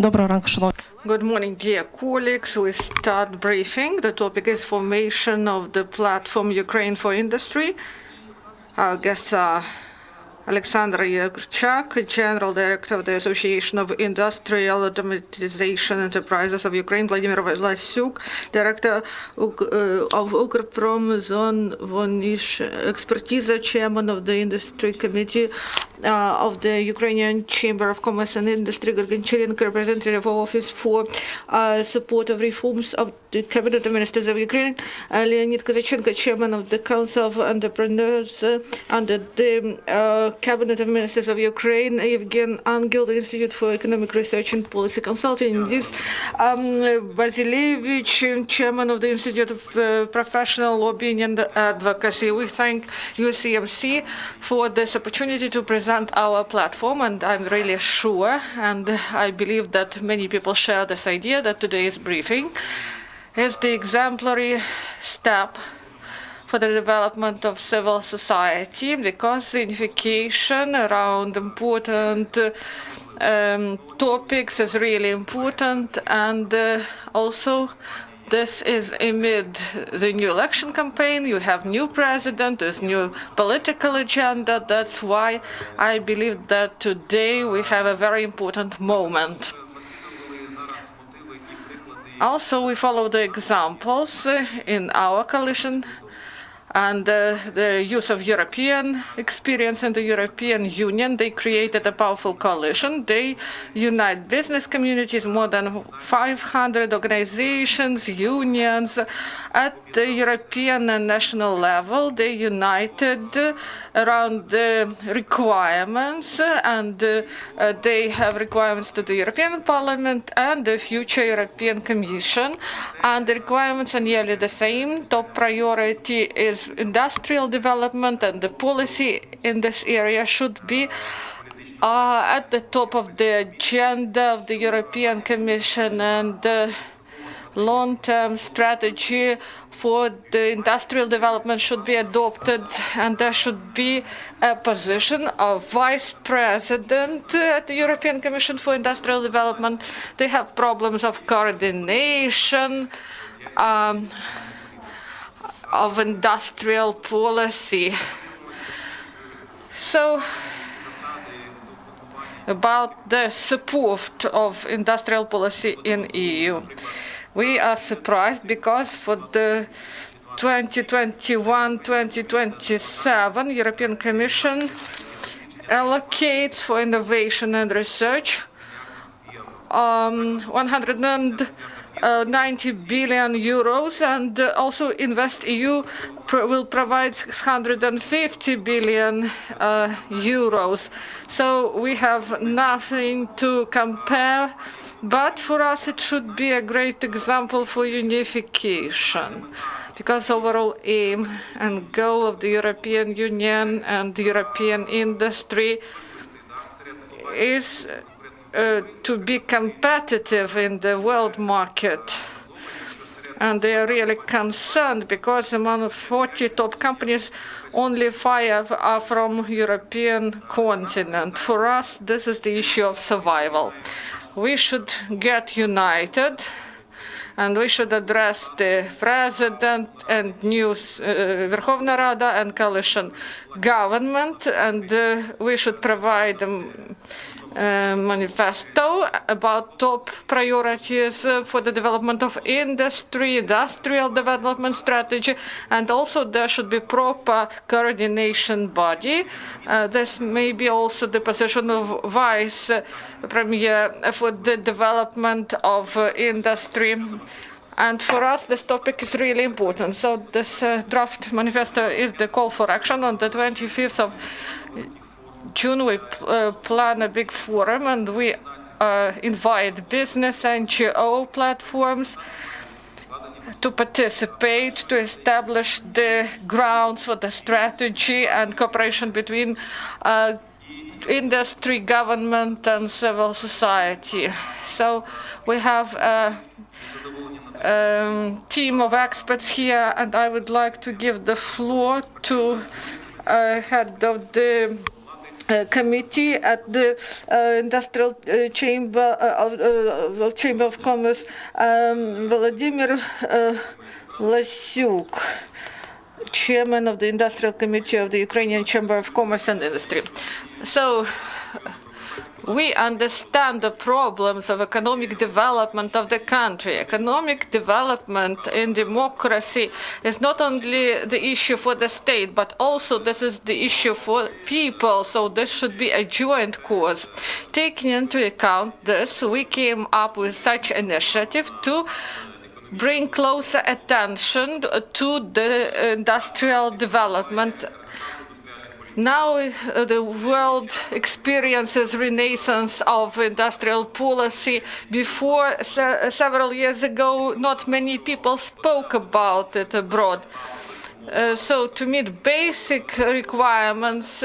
Good morning, dear colleagues. We start briefing. The topic is formation of the platform Ukraine for industry. Our guests are Oleksandr Yurchak, General Director of the Association of Industrial Automatization Enterprises of Ukraine, Volodymyr Vlasyuk, Director of Ukrpromzovnishekspertiza, Chairman of the Industry Committee of the Ukrainian Chamber of Commerce and Industry, Goncharenko, Representative of Office for Support of Reforms of the Cabinet of Ministers of Ukraine, Leonyd Kozachenko, Chairman of the Council of Entrepreneurs under the Cabinet of Ministers of Ukraine, Eugene Angel, the Institute for Economic Research and Policy Consulting, Bazilevich, Chairman of the Institute of Professional Lobbying and Advocacy. We thank UCMC for this opportunity to present our platform, and I'm really sure, and I believe that many people share this idea, that today's briefing is the exemplary step for the development of civil society, because the unification around important topics is really important, and also this is amid the new election campaign. You have new president, there's new political agenda. That's why I believe that today we have a very important moment. Also, we follow the examples in our coalition and the use of European experience in the European Union. They created a powerful coalition. They unite business communities, more than 500 organizations, unions at the European and national level. They united around the requirements, and they have requirements to the European Parliament and the future European Commission. And the requirements are nearly the same. Top priority is industrial development, and the policy in this area should be at the top of the agenda of the European Commission, and the long-term strategy for the industrial development should be adopted, and there should be a position of vice president at the European Commission for Industrial Development. They have problems of coordination of industrial policy. So, about the support of industrial policy in EU. We are surprised because for the 2021-2027 European Commission allocates for innovation and research 190 billion euros, and also InvestEU will provide 650 billion euros. So we have nothing to compare, but for us it should be a great example for unification, because overall aim and goal of the European Union and the European industry is to be competitive in the world market. And they are really concerned because among 40 top companies, only 5 are from European continent. For us, this is the issue of survival. We should get united, and we should address the president and new Verkhovna Rada and coalition government, and we should provide manifesto about top priorities for the development of industry, industrial development strategy, and also there should be proper coordination body. This may be also the position of vice premier for the development of industry. And for us, this topic is really important. So this draft manifesto is the call for action. On the 25th of June, we plan a big forum, and we invite business NGO platforms to participate, to establish the grounds for the strategy and cooperation between industry, government, and civil society. So we have a team of experts here, and I would like to give the floor to head of the committee at the Industrial Chamber of Commerce, Volodymyr Vlasyuk, chairman of the Industrial Committee of the Ukrainian Chamber of Commerce and Industry. So we understand the problems of economic development of the country. Economic development in democracy is not only the issue for the state, but also this is the issue for people. So this should be a joint cause. Taking into account this, we came up with such initiative to bring closer attention to the industrial development. Now the world experiences renaissance of industrial policy. Before, several years ago, not many people spoke about it abroad. So to meet basic requirements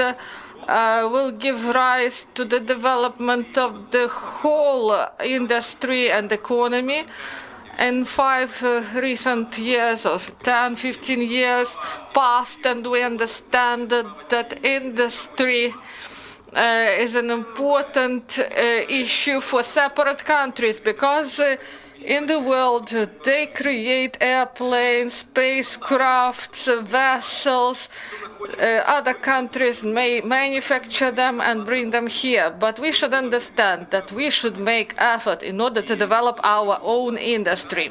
will give rise to the development of the whole industry and economy. In 5 recent years, of 10, 15 years past, and we understand that industry is an important issue for separate countries, because in the world they create airplanes, spacecrafts, vessels. Other countries may manufacture them and bring them here, but we should understand that we should make effort in order to develop our own industry.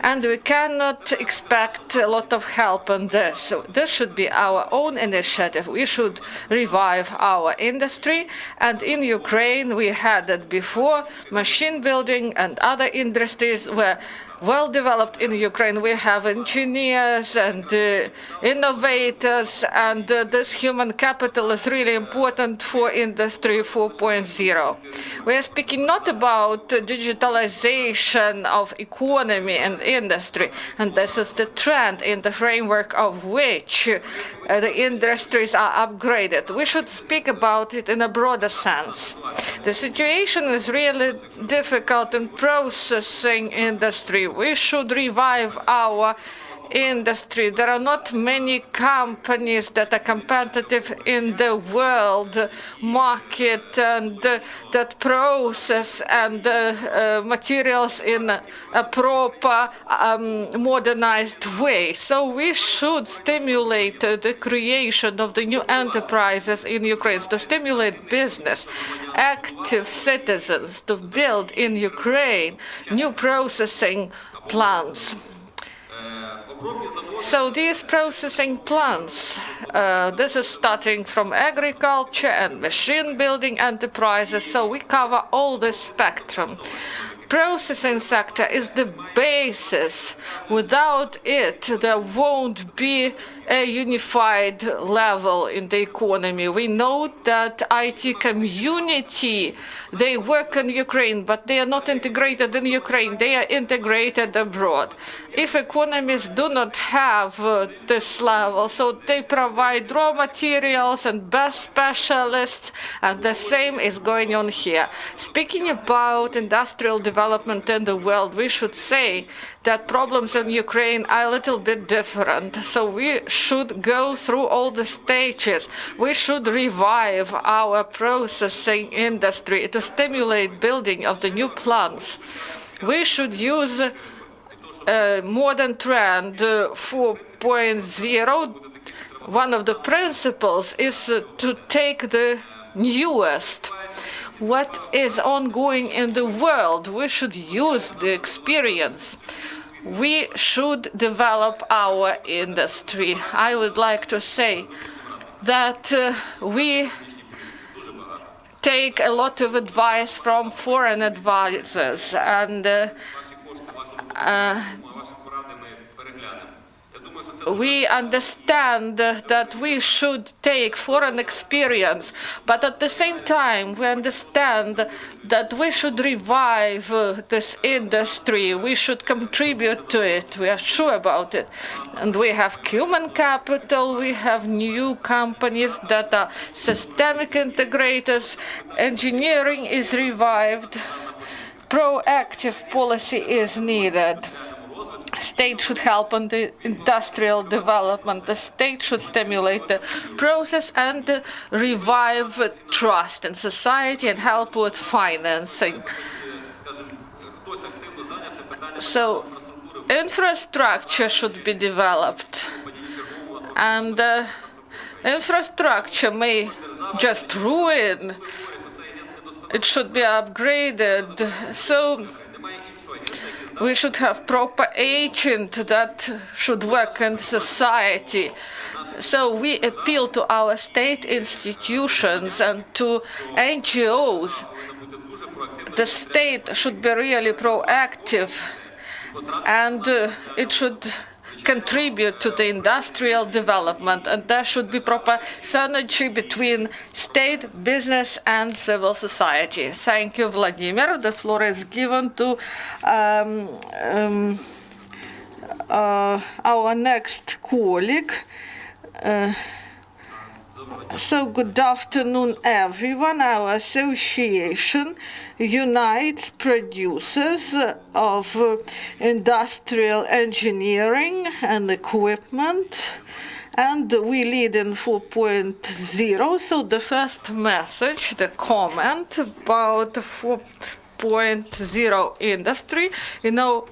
And we cannot expect a lot of help on this. So this should be our own initiative. We should revive our industry. And in Ukraine, we had it before. Machine building and other industries were well developed in Ukraine. We have engineers and innovators, and this human capital is really important for Industry 4.0. We are speaking not about digitalization of economy and industry, and this is the trend in the framework of which the industries are upgraded. We should speak about it in a broader sense. The situation is really difficult in processing industry. We should revive our industry. There are not many companies that are competitive in the world market and that process and materials in a proper modernized way. So we should stimulate the creation of the new enterprises in Ukraine, to stimulate business, active citizens to build in Ukraine new processing plants. So these processing plants, this is starting from agriculture and machine building enterprises, so we cover all the spectrum. Processing sector is the basis. Without it, there won't be a unified level in the economy. We know that IT community, they work in Ukraine, but they are not integrated in Ukraine. They are integrated abroad. If economies do not have this level, so they provide raw materials and best specialists, and the same is going on here. Speaking about industrial development in the world, we should say that problems in Ukraine are a little bit different. So we should go through all the stages. We should revive our processing industry to stimulate building of the new plants. We should use modern trend 4.0. One of the principles is to take the newest. What is ongoing in the world? We should use the experience. We should develop our industry. I would like to say that we take a lot of advice from foreign advisors, and we understand that we should take foreign experience, but at the same time we understand that we should revive this industry. We should contribute to it. We are sure about it. And we have human capital. We have new companies that are systemic integrators. Engineering is revived. Proactive policy is needed. state should help on the industrial development. The state should stimulate the process and revive trust in society and help with financing. So infrastructure should be developed, and infrastructure may just ruin. It should be upgraded. So we should have proper agent that should work in society. So we appeal to our state institutions and to NGOs. The state should be really proactive, and it should contribute to the industrial development, and there should be proper synergy between state, business, and civil society. Thank you, Vladimir. The floor is given to our next colleague. So good afternoon, everyone. Our association unites producers of industrial engineering and equipment, and we lead in 4.0. So the first message, the comment about 4.0 industry, you know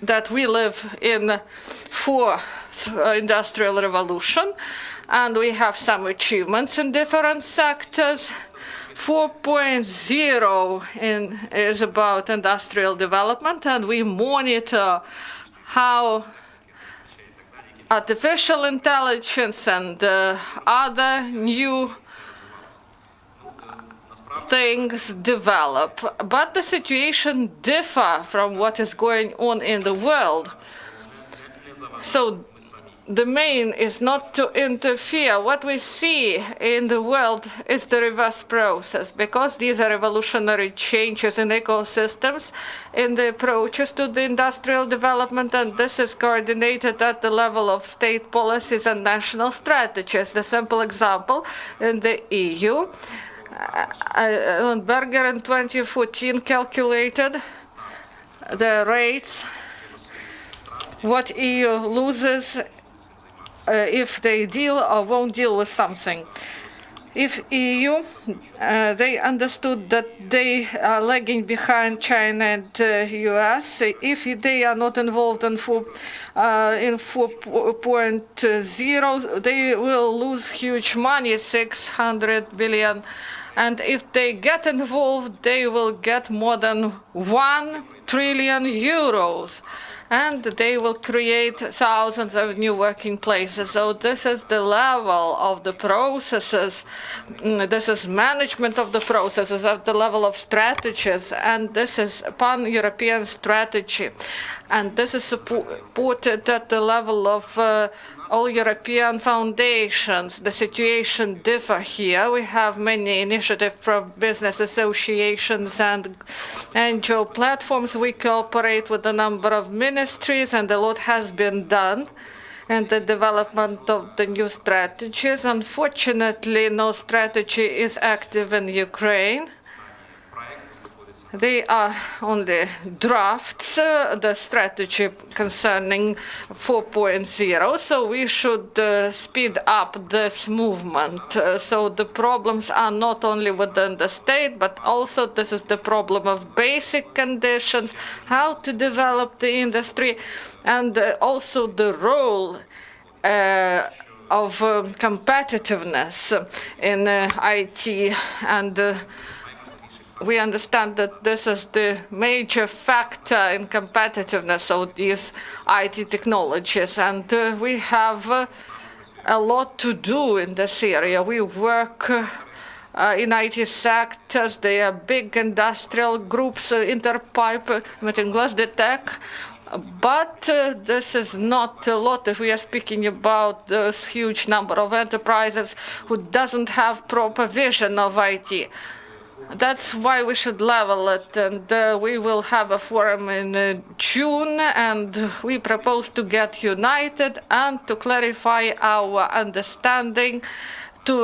that we live in fourth industrial revolution, and we have some achievements in different sectors. 4.0 is about industrial development, and we monitor how artificial intelligence and other new things develop. But the situation differs from what is going on in the world. So the main is not to interfere. What we see in the world is the reverse process, because these are revolutionary changes in ecosystems, in the approaches to the industrial development, and this is coordinated at the level of state policies and national strategies. The simple example in the EU, Berger in 2014 calculated the rates, what EU loses if they deal or won't deal with something. If EU, they understood that they are lagging behind China and US. If they are not involved in 4.0, they will lose huge money, 600 billion. And if they get involved, they will get more than 1 trillion euros. And they will create thousands of new working places. So this is the level of the processes. This is management of the processes at the level of strategies. And this is pan-European strategy. And this is supported at the level of all European foundations. The situation differs here. We have many initiatives from business associations and NGO platforms. We cooperate with a number of ministries, and a lot has been done in the development of the new strategies. Unfortunately, no strategy is active in Ukraine. They are only drafts, the strategy concerning 4.0, so we should speed up this movement. So the problems are not only within the state, but also this is the problem of basic conditions, how to develop the industry, and also the role of competitiveness in IT. And we understand that this is the major factor in competitiveness of these IT technologies, and we have a lot to do in this area. We work in IT sectors. They are big industrial groups, Interpipe, Metinglas, Detec. But this is not a lot if we are speaking about this huge number of enterprises who doesn't have proper vision of IT. That's why we should level it, and we will have a forum in June, and we propose to get united and to clarify our understanding, to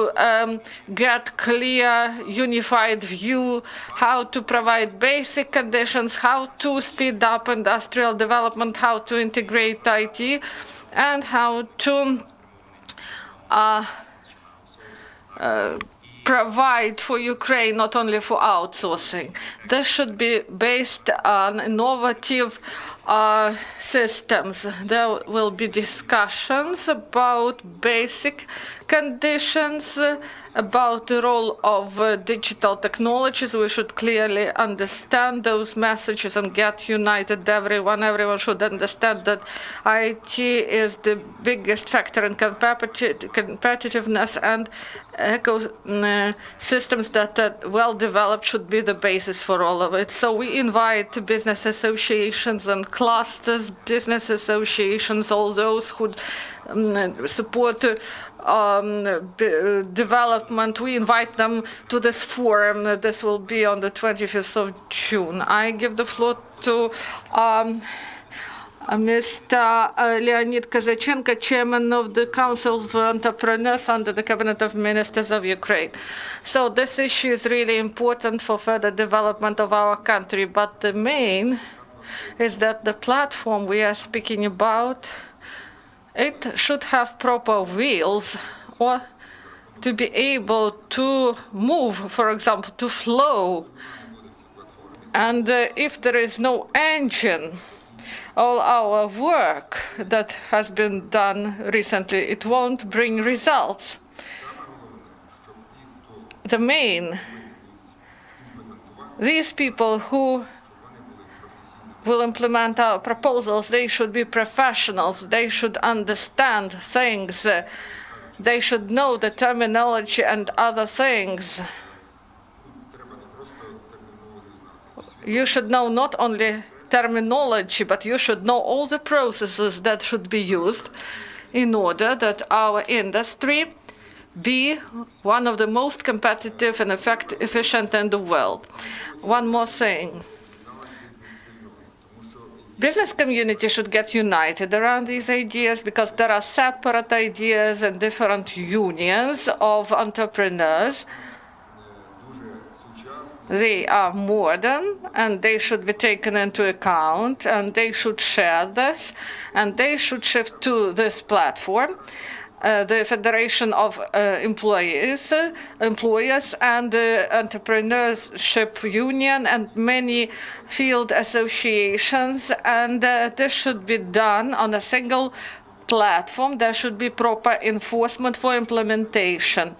get clear, unified view, how to provide basic conditions, how to speed up industrial development, how to integrate IT, and how to provide for Ukraine, not only for outsourcing. This should be based on innovative systems. There will be discussions about basic conditions, about the role of digital technologies. We should clearly understand those messages and get united. Everyone should understand that IT is the biggest factor in competitiveness, and systems that are well developed should be the basis for all of it. So we invite business associations and clusters, business associations, all those who support development. We invite them to this forum. This will be on the 25th of June. I give the floor to Mr. Leonyd Kozachenko, Chairman of the Council of Entrepreneurs under the Cabinet of Ministers of Ukraine. So this issue is really important for further development of our country, but the main is that the platform we are speaking about, it should have proper wheels, or to be able to move, for example, to flow. And if there is no engine, all our work that has been done recently, it won't bring results. These people who will implement our proposals, they should be professionals, they should understand things, they should know the terminology and other things. You should know not only terminology, but you should know all the processes that should be used in order that our industry be one of the most competitive and efficient in the world. One more thing. Business community should get united around these ideas, because there are separate ideas and different unions of entrepreneurs. They are modern, and they should be taken into account, and they should share this, and they should shift to this platform. The Federation of Employers and the Entrepreneurship Union and many field associations, and this should be done on a single platform. There should be proper enforcement for implementation.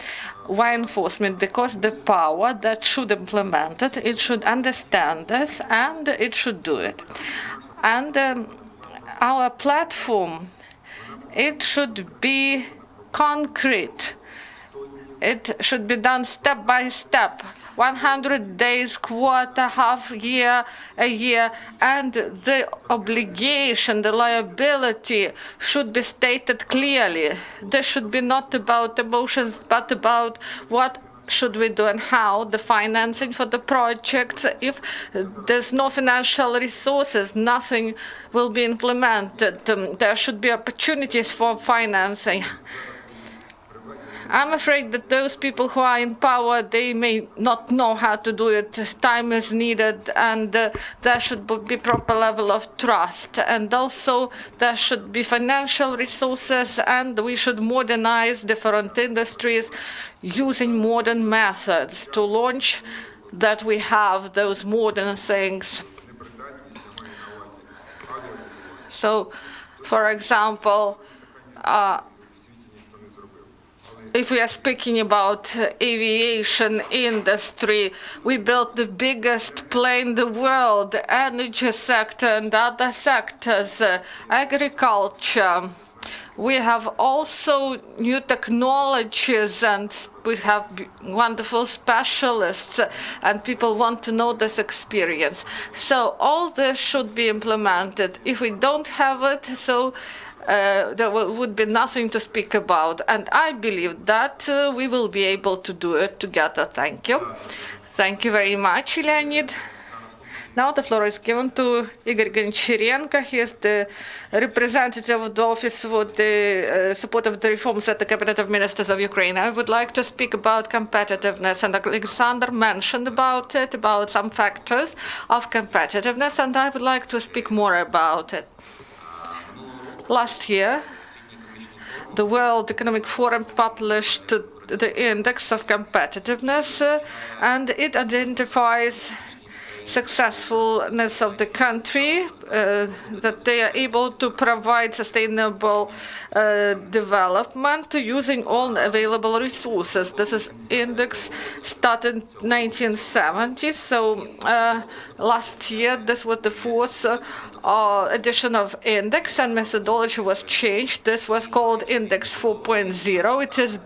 Why enforcement? Because the power that should implement it, it should understand this, and it should do it. And our platform, it should be concrete. It should be done step by step, 100 days, quarter, half year, a year, and the obligation, the liability should be stated clearly. This should be not about emotions, but about what should we do and how, the financing for the projects. If there's no financial resources, nothing will be implemented. There should be opportunities for financing. I'm afraid that those people who are in power, they may not know how to do it. Time is needed, and there should be proper level of trust. And also there should be financial resources, and we should modernize different industries using modern methods to launch that we have those modern things. So, for example, if we are speaking about aviation industry, we built the biggest plane in the world, the energy sector and other sectors, agriculture. We have also new technologies, and we have wonderful specialists, and people want to know this experience. So all this should be implemented. If we don't have it, so there would be nothing to speak about. And I believe that we will be able to do it together. Thank you. Thank you very much, Leonid. Now the floor is given to Igor Goncharenko. He is the representative of the Office for the Support of the Reforms at the Cabinet of Ministers of Ukraine. I would like to speak about competitiveness, and Oleksandr mentioned about it, about some factors of competitiveness, and I would like to speak more about it. Last year, the World Economic Forum published the Index of Competitiveness, and it identifies successfulness of the country, that they are able to provide sustainable development using all available resources. This is index started in 1970, so last year this was the fourth edition of index, and methodology was changed. This was called Index 4.0. It is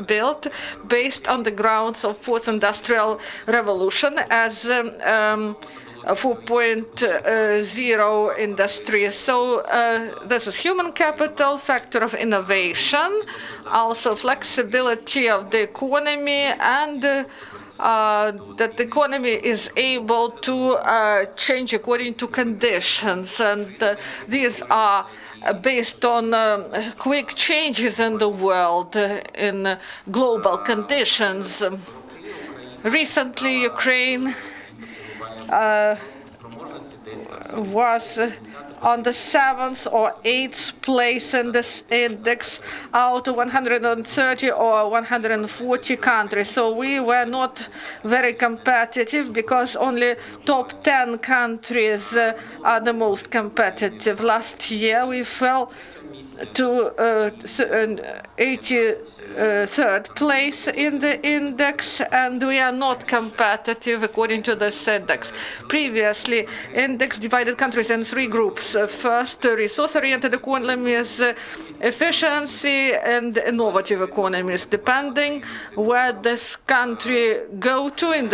built based on the grounds of fourth industrial revolution as 4.0 industry. So this is human capital, factor of innovation, also flexibility of the economy, and that the economy is able to change according to conditions. And these are based on quick changes in the world, in global conditions. Recently, Ukraine was on the 7th or 8th place in this index out of 130 or 140 countries. So we were not very competitive because only top 10 countries are the most competitive. Last year we fell to 83rd place in the index, and we are not competitive according to this index. Previously, index divided countries in three groups. First, resource-oriented economies, efficiency, and innovative economies. Depending where this country go to in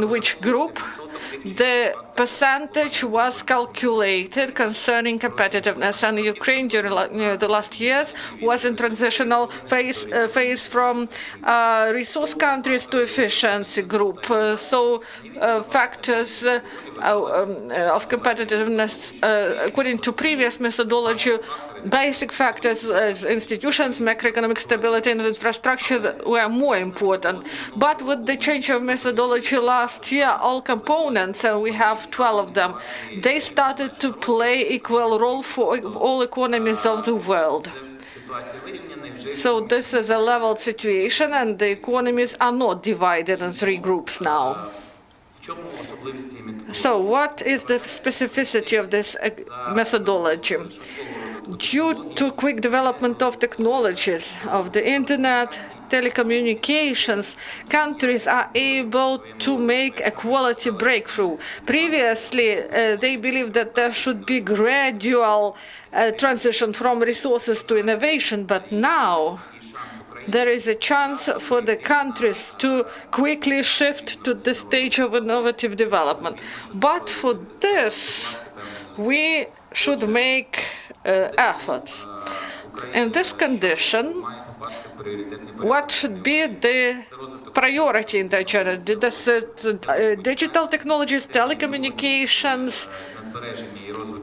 which group, the percentage was calculated concerning competitiveness, and Ukraine during the last years was in transitional phase from resource countries to efficiency group. So factors of competitiveness, according to previous methodology, basic factors as institutions, macroeconomic stability, and infrastructure were more important. But with the change of methodology last year, all components, and we have 12 of them, they started to play equal role for all economies of the world. So this is a leveled situation, and the economies are not divided in three groups now. So what is the specificity of this methodology? Due to quick development of technologies, of the internet, telecommunications, countries are able to make a quality breakthrough. Previously, they believed that there should be gradual transition from resources to innovation, but now there is a chance for the countries to quickly shift to the stage of innovative development. But for this, we should make efforts. In this condition, what should be the priority in the agenda? Digital technologies, telecommunications,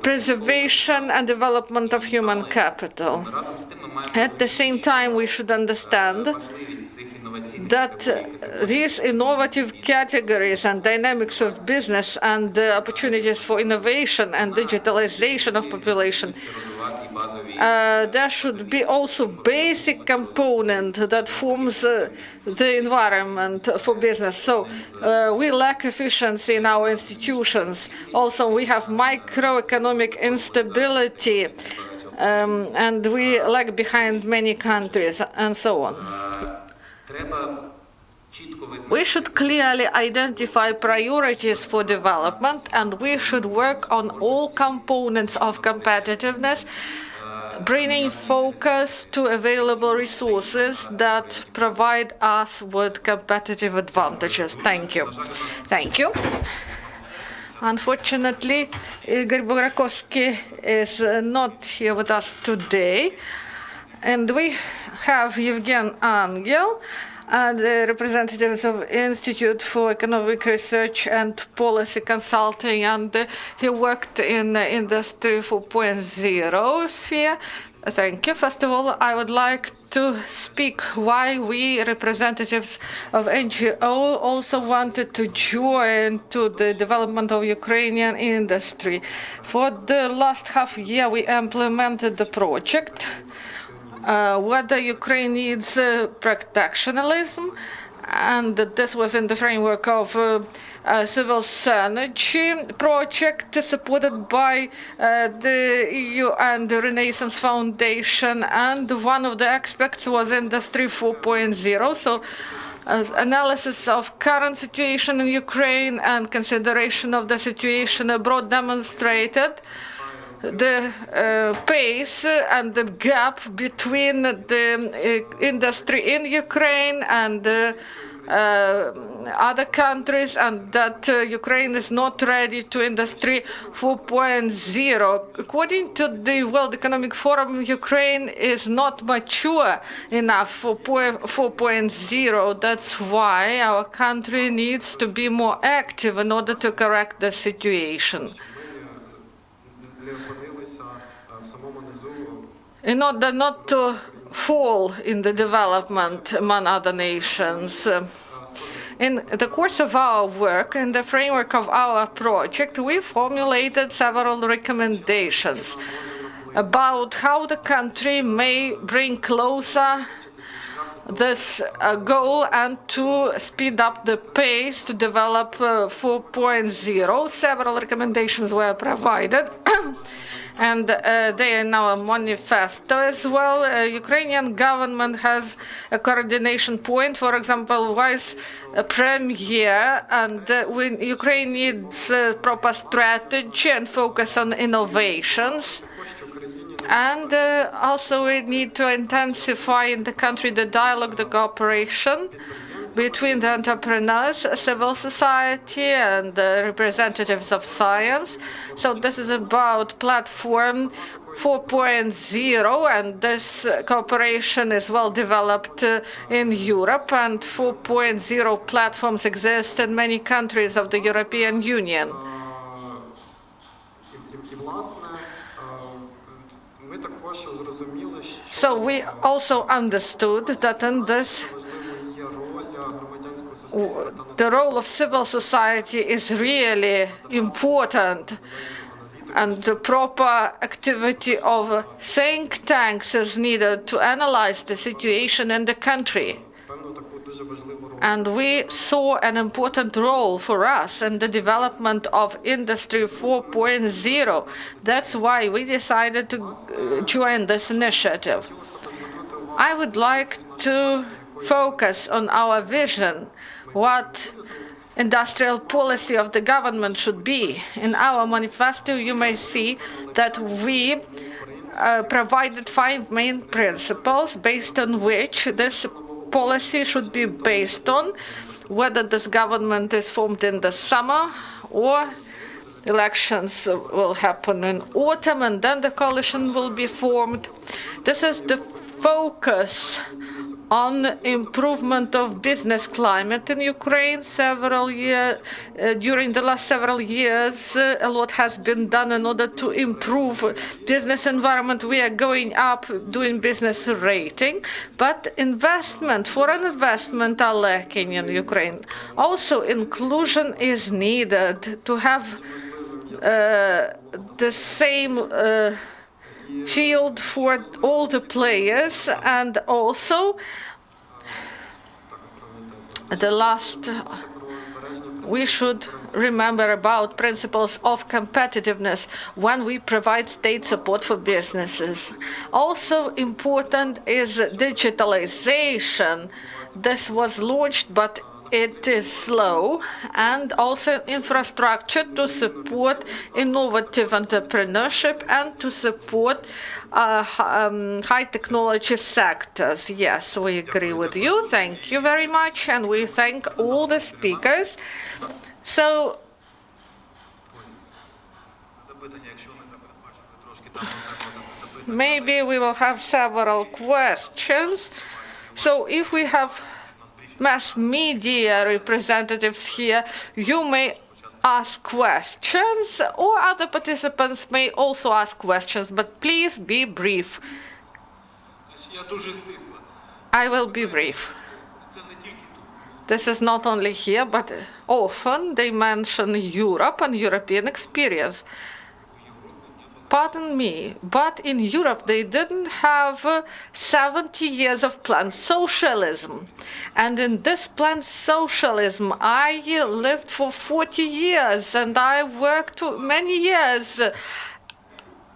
preservation and development of human capital. At the same time, we should understand that these innovative categories and dynamics of business and opportunities for innovation and digitalization of population, there should be also basic component that forms the environment for business. So we lack efficiency in our institutions. Also, we have microeconomic instability, and we lag behind many countries, and so on. We should clearly identify priorities for development, and we should work on all components of competitiveness, bringing focus to available resources that provide us with competitive advantages. Thank you. Thank you. Unfortunately, Igor Goncharenko is not here with us today, and we have Eugene Angel, and the representatives of Institute for Economic Research and Policy Consulting, and he worked in the Industry 4.0 sphere. Thank you. First of all, I would like to speak why we, representatives of NGO, also wanted to join to the development of Ukrainian industry. For the last half year, we implemented the project. Whether Ukraine needs protectionism, and this was in the framework of civil synergy project supported by the EU and the Renaissance Foundation, and one of the aspects was Industry 4.0. So analysis of current situation in Ukraine and consideration of the situation abroad demonstrated the pace and the gap between the industry in Ukraine and other countries, and that Ukraine is not ready to Industry 4.0. According to the World Economic Forum, Ukraine is not mature enough for 4.0. That's why our country needs to be more active in order to correct the situation. In order not to fall in the development among other nations. In the course of our work, in the framework of our project, we formulated several recommendations about how the country may bring closer this goal and to speed up the pace to develop 4.0. Several recommendations were provided. And they are in our manifesto as well. Ukrainian government has a coordination point, for example, vice premier, and when Ukraine needs a proper strategy and focus on innovations. And also we need to intensify in the country the dialogue, the cooperation between the entrepreneurs, civil society, and the representatives of science. So this is about platform 4.0, and this cooperation is well developed in Europe, and 4.0 platforms exist in many countries of the European Union. So we also understood that in this the role of civil society is really important, and the proper activity of think tanks is needed to analyze the situation in the country. And we saw an important role for us in the development of Industry 4.0. That's why we decided to join this initiative. I would like to focus on our vision, what industrial policy of the government should be. In our manifesto, you may see that we provided 5 main principles based on which this policy should be based on, whether this government is formed in the summer or elections will happen in autumn, and then the coalition will be formed. This is the focus on improvement of business climate in Ukraine. During the last several years, a lot has been done in order to improve business environment. We are going up doing business rating, but foreign investment are lacking in Ukraine. Also, inclusion is needed to have the same field for all the players, and also we should remember about principles of competitiveness when we provide state support for businesses. Also important is digitalization. This was launched, but it is slow, and also infrastructure to support innovative entrepreneurship and to support high technology sectors. Yes, we agree with you. Thank you very much, and we thank all the speakers. So maybe we will have several questions. So if we have mass media representatives here, you may ask questions, or other participants may also ask questions, but please be brief. I will be brief. This is not only here, but often they mention Europe and European experience. Pardon me, but in Europe they didn't have 70 years of planned socialism. And in this planned socialism, I lived for 40 years and I worked many years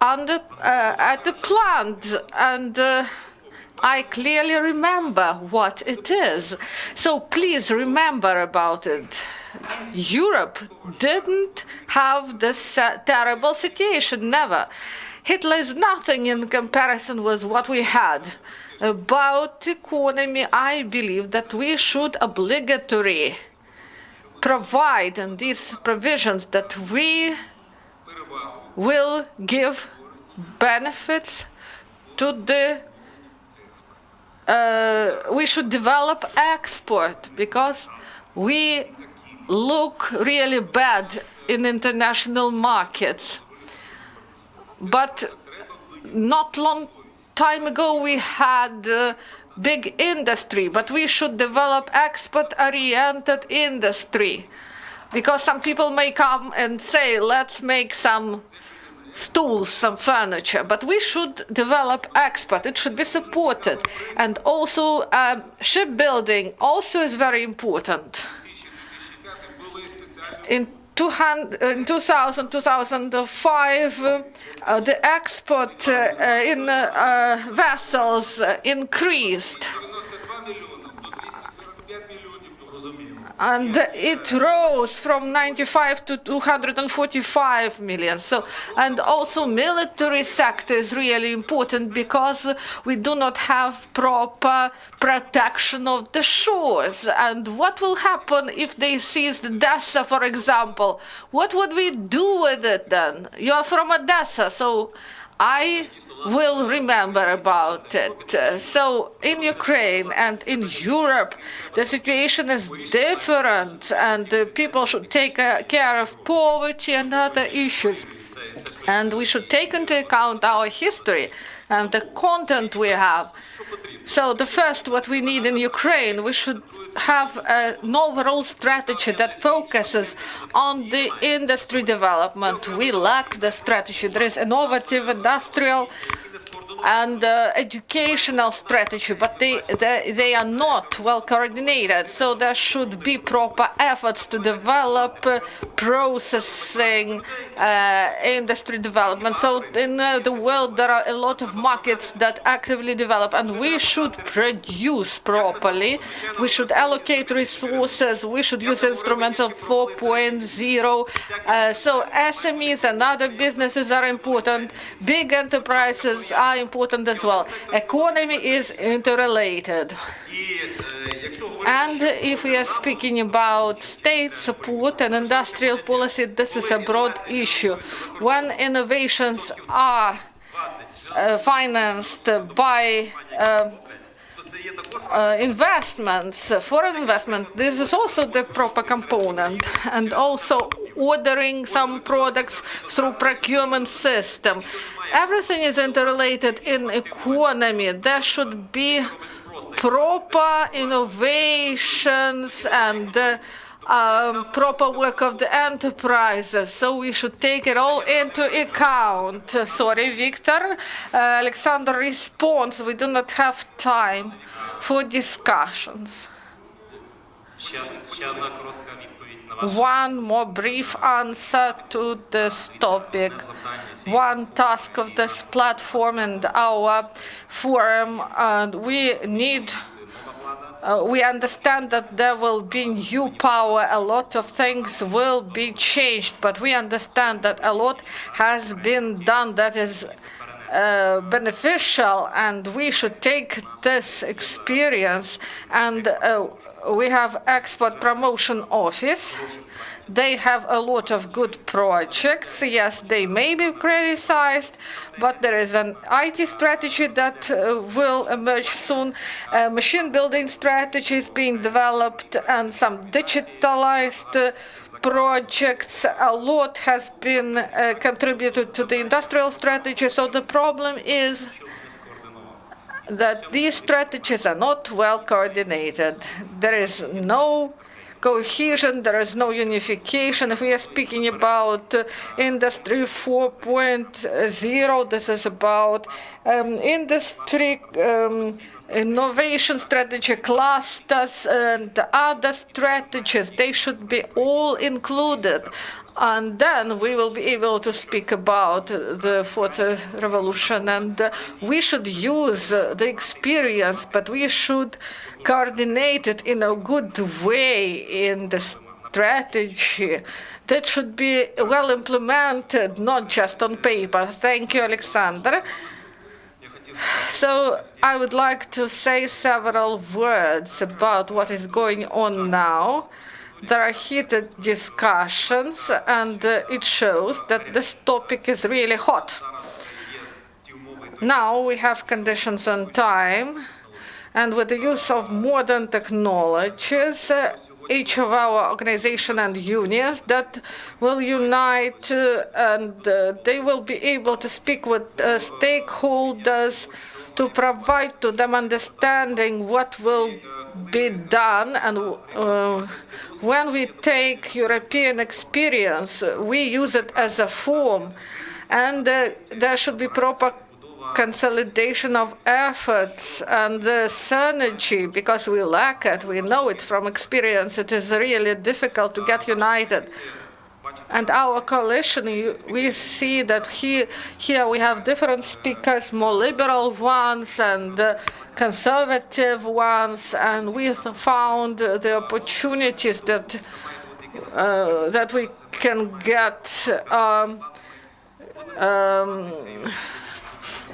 at the plant. And I clearly remember what it is. So please remember about it. Europe didn't have this terrible situation, never. Hitler is nothing in comparison with what we had. About economy, I believe that we should obligatory provide in these provisions that we will give benefits to the we should develop export, because we look really bad in international markets. But not long time ago we had big industry, but we should develop export-oriented industry, because some people may come and say, let's make some stools, some furniture, but we should develop export. It should be supported. And also shipbuilding also is very important. In 2000, 2005, the export in vessels increased. And it rose from 95 to 245 million. So, and also military sector is really important, because we do not have proper protection of the shores. And what will happen if they seize Odessa, for example? What would we do with it then? You are from Odessa, so I will remember about it. So in Ukraine and in Europe, the situation is different, and people should take care of poverty and other issues. And we should take into account our history and the content we have. So the first, what we need in Ukraine, we should have an overall strategy that focuses on the industry development. We lack the strategy. There is innovative industrial and educational strategy, but they are not well coordinated. So there should be proper efforts to develop processing industry development. So in the world there are a lot of markets that actively develop, and we should produce properly. We should allocate resources. We should use instruments of 4.0. So SMEs and other businesses are important. Big enterprises are important as well. Economy is interrelated. And if we are speaking about state support and industrial policy, this is a broad issue. When innovations are financed by investments, foreign investment, this is also the proper component. And also ordering some products through procurement system. Everything is interrelated in economy. There should be proper innovations and proper work of the enterprises. So we should take it all into account. Sorry, Victor. Alexander responds. We do not have time for discussions. One more brief answer to this topic. One task of this platform and our forum, we understand that there will be new power, a lot of things will be changed, but we understand that a lot has been done that is beneficial, and we should take this experience. And we have Export Promotion Office They have a lot of good projects. Yes, they may be criticized, but there is an IT strategy that will emerge soon. Machine building strategy is being developed, and some digitalized projects. A lot has been contributed to the industrial strategy. So the problem is that these strategies are not well coordinated. There is no cohesion, there is no unification. If we are speaking about Industry 4.0, this is about industry innovation strategy, clusters, and other strategies. They should be all included. And then we will be able to speak about the fourth revolution. And we should use the experience, but we should coordinate it in a good way in the strategy that should be well implemented, not just on paper. Thank you, Oleksandr. So I would like to say several words about what is going on now. There are heated discussions, and it shows that this topic is really hot. Now we have conditions and time, and with the use of modern technologies, each of our organizations and unions that will unite, and they will be able to speak with stakeholders to provide to them understanding what will be done. And when we take European experience, we use it as a form, and there should be proper consolidation of efforts and the synergy, because we lack it. We know it from experience. It is really difficult to get united. And our coalition, we see that here we have different speakers, more liberal ones and conservative ones, and we found the opportunities that that we can get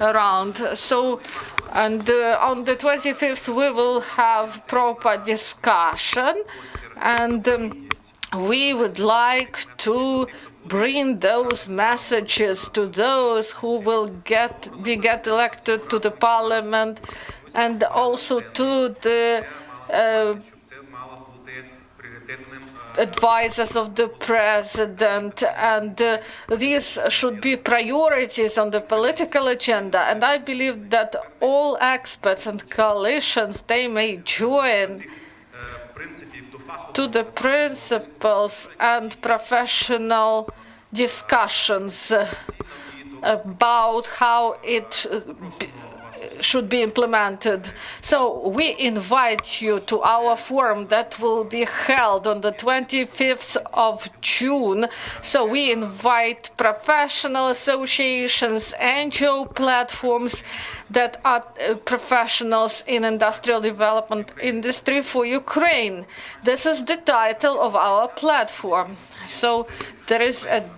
around. So, and on the 25th we will have proper discussion, and we would like to bring those messages to those who will get elected to the parliament, and also to the advisors of the president, and these should be priorities on the political agenda. And I believe that all experts and coalitions, they may join to the principles and professional discussions about how it should be implemented. So we invite you to our forum that will be held on the 25th of June. So we invite professional associations, NGO platforms that are professionals in industrial development, Industry for Ukraine. This is the title of our platform. So there is a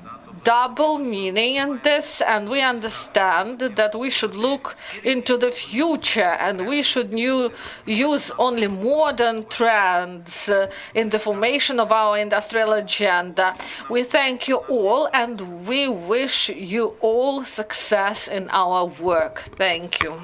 double meaning in this, and we understand that we should look into the future, and we should use only modern trends in the formation of our industrial agenda. We thank you all, and we wish you all success in our work. Thank you.